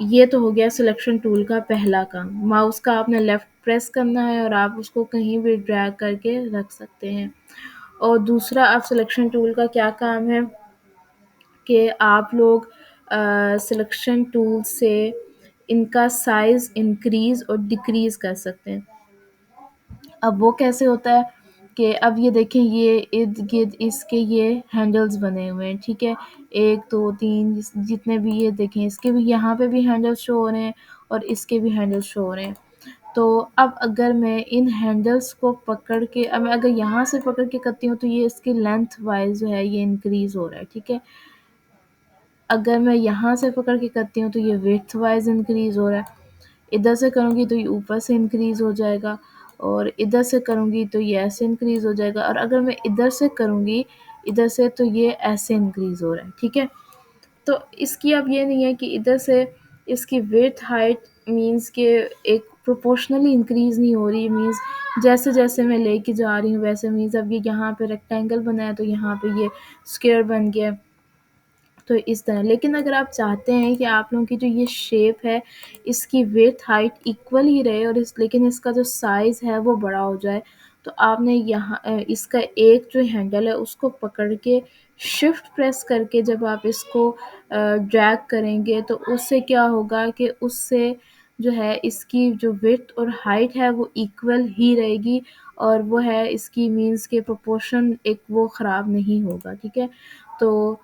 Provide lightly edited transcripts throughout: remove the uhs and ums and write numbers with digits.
یہ تو ہو گیا سلیکشن ٹول کا پہلا کام. ماؤس کا آپ نے لیفٹ پریس کرنا ہے اور آپ اس کو کہیں بھی ڈریگ کر کے رکھ سکتے ہیں. اور دوسرا اب سلیکشن ٹول کا کیا کام ہے کہ آپ لوگ سلیکشن ٹول سے ان کا سائز انکریز اور ڈیکریز کر سکتے ہیں. اب وہ کیسے ہوتا ہے کہ اب یہ دیکھیں یہ ارد گرد اس کے یہ ہینڈلز بنے ہوئے ہیں، ٹھیک ہے، 1 2 3 جتنے بھی یہ دیکھیں اس کے بھی یہاں پہ بھی ہینڈلز شو ہو رہے ہیں اور اس کے بھی ہینڈلز شو ہو رہے ہیں. تو اب اگر میں ان ہینڈلز کو پکڑ کے اب میں اگر یہاں سے پکڑ کے کرتی ہوں تو یہ اس کی لینتھ وائز جو ہے یہ انکریز ہو رہا ہے، ٹھیک ہے. اگر میں یہاں سے پکڑ کے کرتی ہوں تو یہ ویڈتھ وائز انکریز ہو رہا ہے. ادھر سے کروں گی تو یہ اوپر سے انکریز ہو جائے گا اور ادھر سے کروں گی تو یہ ایسے انکریز ہو جائے گا، اور اگر میں ادھر سے کروں گی ادھر سے تو یہ ایسے انکریز ہو رہا ہے، ٹھیک ہے. تو اس کی اب یہ نہیں ہے کہ ادھر سے اس کی ویڈتھ ہائٹ مینز کہ ایک پروپورشنلی انکریز نہیں ہو رہی، مینز جیسے جیسے میں لے کے جا رہی ہوں ویسے، مینز اب یہ یہاں پہ ریکٹینگل بنا ہے تو یہاں پہ یہ اسکوئر بن گیا. تو اس طرح لیکن اگر آپ چاہتے ہیں کہ آپ لوگوں کی جو یہ شیپ ہے اس کی ویڈتھ ہائٹ ایکول ہی رہے اور لیکن اس کا جو سائز ہے وہ بڑا ہو جائے، تو آپ نے یہاں اس کا ایک جو ہینڈل ہے اس کو پکڑ کے شفٹ پریس کر کے جب آپ اس کو ڈریگ کریں گے تو اس سے کیا ہوگا کہ اس سے جو ہے اس کی جو ویڈتھ اور ہائٹ ہے وہ ایکول ہی رہے گی، اور وہ ہے اس کی مینز کے پروپورشن ایک وہ خراب نہیں ہوگا، ٹھیک ہے. تو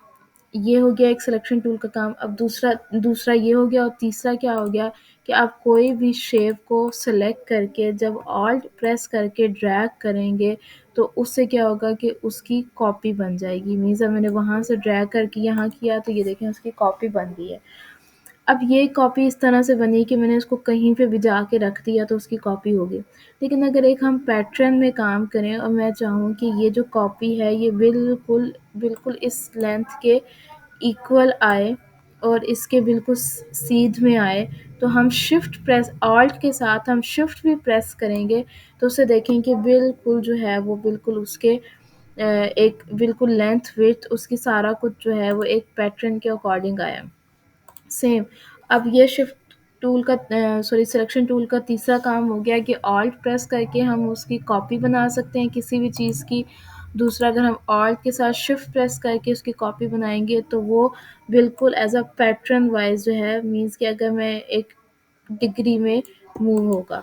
یہ ہو گیا ایک سلیکشن ٹول کا کام. اب دوسرا یہ ہو گیا، اور تیسرا کیا ہو گیا کہ آپ کوئی بھی شیپ کو سلیکٹ کر کے جب آلٹ پریس کر کے ڈریگ کریں گے تو اس سے کیا ہوگا کہ اس کی کاپی بن جائے گی. مینز میں نے وہاں سے ڈریگ کر کے یہاں کیا تو یہ دیکھیں اس کی کاپی بن گئی ہے. اب یہ کاپی اس طرح سے بنی کہ میں نے اس کو کہیں پہ بھی جا کے رکھ دیا تو اس کی کاپی ہوگی. لیکن اگر ایک ہم پیٹرن میں کام کریں اور میں چاہوں کہ یہ جو کاپی ہے یہ بالکل اس لینتھ کے ایکول آئے اور اس کے بالکل سیدھ میں آئے، تو ہم شفٹ پریس آلٹ کے ساتھ ہم شفٹ بھی پریس کریں گے تو اسے دیکھیں کہ بالکل جو ہے وہ بالکل اس کے ایک بالکل لینتھ ویڈتھ اس کی سارا کچھ جو ہے وہ ایک پیٹرن کے اکارڈنگ آیا سیم. اب یہ شفٹ ٹول کا سلیکشن ٹول کا تیسرا کام ہو گیا کہ آلٹ پریس کر کے ہم اس کی کاپی بنا سکتے ہیں کسی بھی چیز کی. دوسرا اگر ہم آلٹ کے ساتھ شفٹ پریس کر کے اس کی کاپی بنائیں گے تو وہ بالکل ایز اے پیٹرن وائز جو ہے مینز کہ اگر میں ایک ڈگری میں موو ہوگا.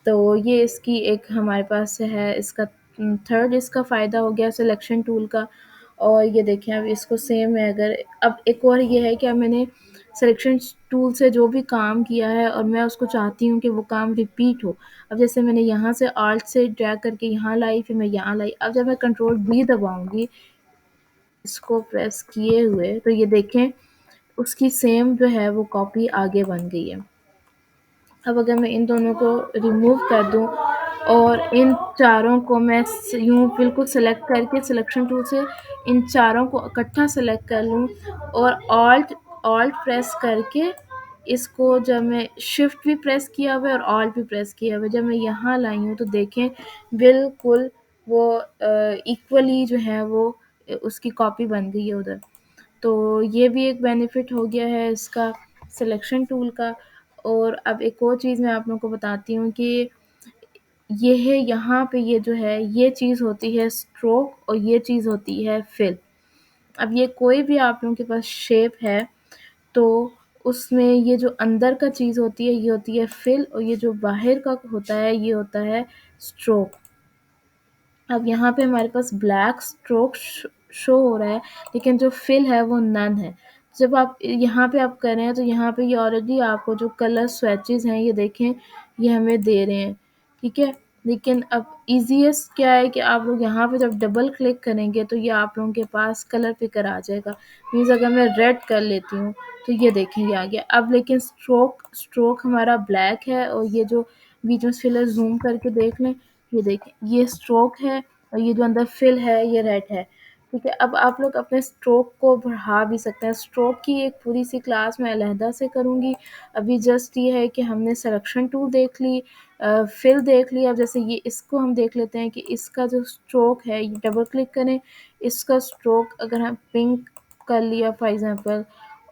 تو یہ اس کی ایک ہمارے پاس ہے اس کا تھرڈ اس کا فائدہ ہو گیا سلیکشن ٹول کا. اور یہ دیکھیں اب اس کو سیم ہے اگر اب ایک اور یہ ہے کہ اب میں نے سلیکشن ٹول سے جو بھی کام کیا ہے اور میں اس کو چاہتی ہوں کہ وہ کام ریپیٹ ہو. اب جیسے میں نے یہاں سے آلٹ سے ڈریگ کر کے یہاں لائی پھر میں یہاں لائی، اب جب میں کنٹرول B دباؤں گی اس کو پریس کیے ہوئے تو یہ دیکھیں اس کی سیم جو ہے وہ کاپی آگے بن گئی ہے. اب اگر میں ان دونوں کو ریموو کر دوں اور ان چاروں کو میں یوں بالکل سلیکٹ کر کے سلیکشن ٹول سے ان چاروں کو اکٹھا سلیکٹ کر لوں اور آلٹ پریس کر کے اس کو جب میں شفٹ بھی پریس کیا ہوا ہے اور آلٹ بھی پریس کیا ہوا ہے جب میں یہاں لائی ہوں تو دیکھیں بالکل وہ ایکولی جو ہے وہ اس کی کاپی بن گئی ہے ادھر. تو یہ بھی ایک بینیفٹ ہو گیا ہے اس کا سلیکشن ٹول کا. اور اب ایک اور چیز میں آپ لوگوں کو بتاتی ہوں کہ یہ ہے یہاں پہ یہ جو ہے یہ چیز ہوتی ہے اسٹروک اور یہ چیز ہوتی ہے فل. اب یہ کوئی بھی آپ لوگوں کے پاس شیپ ہے تو اس میں یہ جو اندر کا چیز ہوتی ہے یہ ہوتی ہے فل اور یہ جو باہر کا ہوتا ہے یہ ہوتا ہے اسٹروک. اب یہاں پہ ہمارے پاس بلیک اسٹروک شو ہو رہا ہے لیکن جو فل ہے وہ نن ہے. جب آپ یہاں پہ آپ کر رہے ہیں تو یہاں پہ یہ آلریڈی آپ کو جو کلر سویچز ہیں یہ دیکھیں یہ ہمیں دے رہے ہیں، ٹھیک ہے. لیکن اب ایزیسٹ کیا ہے کہ آپ لوگ یہاں پہ جب ڈبل کلک کریں گے تو یہ آپ لوگوں کے پاس کلر پکر آ جائے گا. مینز اگر میں ریڈ کر لیتی ہوں تو یہ دیکھیں یہ آ گیا. اب لیکن اسٹروک ہمارا بلیک ہے اور یہ جو بیچ میں فلر زوم کر کے دیکھ لیں یہ دیکھیں یہ اسٹروک ہے اور یہ جو اندر فل ہے یہ ریڈ ہے، ٹھیک ہے. اب آپ لوگ اپنے اسٹروک کو بڑھا بھی سکتے ہیں. اسٹروک کی ایک پوری سی کلاس میں علیحدہ سے کروں گی. ابھی جسٹ یہ ہے کہ ہم نے سلیکشن ٹول دیکھ لی، فل دیکھ لی. اب جیسے یہ اس کو ہم دیکھ لیتے ہیں کہ اس کا جو اسٹروک ہے یہ ڈبل کلک کریں اس کا اسٹروک اگر ہم پنک کر لیا فار ایگزامپل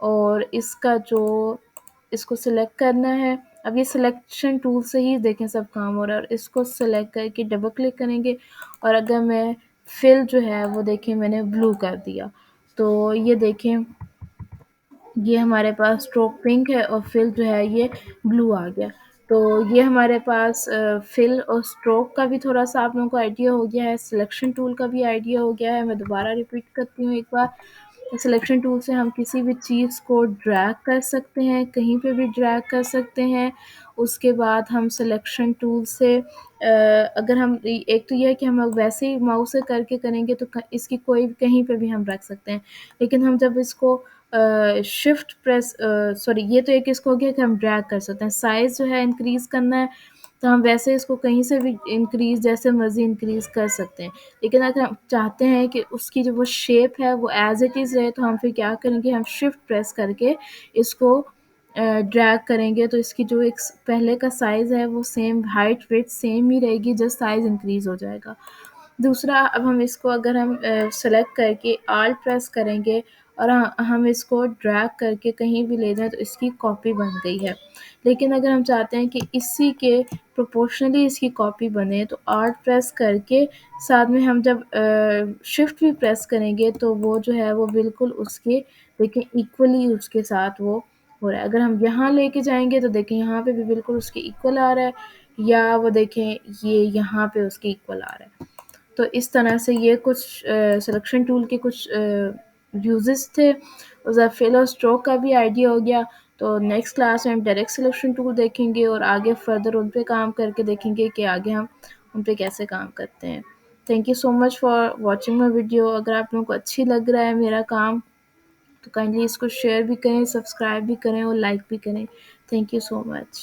اور اس کا جو اس کو سلیکٹ کرنا ہے. اب یہ سلیکشن ٹول سے ہی دیکھیں سب کام ہو رہا ہے. اور اس کو سلیکٹ کر کے ڈبل کلک کریں گے اور اگر میں فل جو ہے وہ دیکھیں میں نے بلو کر دیا تو یہ دیکھیں یہ ہمارے پاس اسٹروک پنک ہے اور فل جو ہے یہ بلو آ گیا. تو یہ ہمارے پاس فل اور اسٹروک کا بھی تھوڑا سا آپ لوگوں کو آئیڈیا ہو گیا ہے. سلیکشن ٹول کا بھی آئیڈیا ہو گیا ہے. میں دوبارہ ریپیٹ کرتی ہوں ایک بار. سلیکشن ٹول سے ہم کسی بھی چیز کو ڈریگ کر سکتے ہیں, کہیں پہ بھی ڈریگ کر سکتے ہیں. اس کے بعد ہم سلیکشن ٹول سے اگر ہم ایک تو یہ ہے کہ ہم ویسے ہی ماؤس سے کر کے کریں گے تو اس کی کوئی کہیں پہ بھی ہم رکھ سکتے ہیں. لیکن ہم جب اس کو شفٹ پریس سوری یہ تو ایک اس کو ہو گیا کہ ہم ڈریگ کر سکتے ہیں. سائز جو ہے انکریز کرنا ہے تو ہم ویسے اس کو کہیں سے بھی انکریز جیسے مرضی انکریز کر سکتے ہیں. لیکن اگر ہم چاہتے ہیں کہ اس کی جو وہ شیپ ہے وہ ایز اٹ از رہے تو ہم پھر کیا کریں گے, ہم شفٹ پریس کر کے اس کو ڈریگ کریں گے تو اس کی جو ایک پہلے کا سائز ہے وہ سیم ہائٹ ویٹ سیم ہی رہے گی, جسٹ سائز انکریز ہو جائے گا. دوسرا اب ہم اس کو اگر ہم سلیکٹ کر کے آلٹ پریس کریں گے اور ہم اس کو ڈریگ کر کے کہیں بھی لے جائیں تو اس کی کاپی بن گئی ہے. لیکن اگر ہم چاہتے ہیں کہ اسی کے پروپورشنلی اس کی کاپی بنے تو آلٹ پریس کر کے ساتھ میں ہم جب شفٹ بھی پریس کریں گے تو وہ جو ہے وہ بالکل اس کے دیکھیں ایکولی اس کے ساتھ وہ ہو رہا ہے. اگر ہم یہاں لے کے جائیں گے تو دیکھیں یہاں پہ بھی بالکل اس کے ایکول آ رہا ہے, یا وہ دیکھیں یہ یہاں پہ اس کے ایکول آ رہا ہے. تو اس طرح سے یہ کچھ سلیکشن ٹول کے کچھ یوزز تھے. فل اور اسٹروک کا بھی آئیڈیا ہو گیا. تو نیکسٹ کلاس میں ہم ڈائریکٹ سلیکشن ٹول دیکھیں گے اور آگے فردر ان پہ کام کر کے دیکھیں گے کہ آگے ہم ان پہ کیسے کام کرتے ہیں. Thank you so much for watching my video. اگر آپ لوگوں کو اچھی لگ رہا ہے میرا کام تو کائنڈلی اس کو شیئر بھی کریں, سبسکرائب بھی کریں اور لائک بھی کریں. Thank you so much.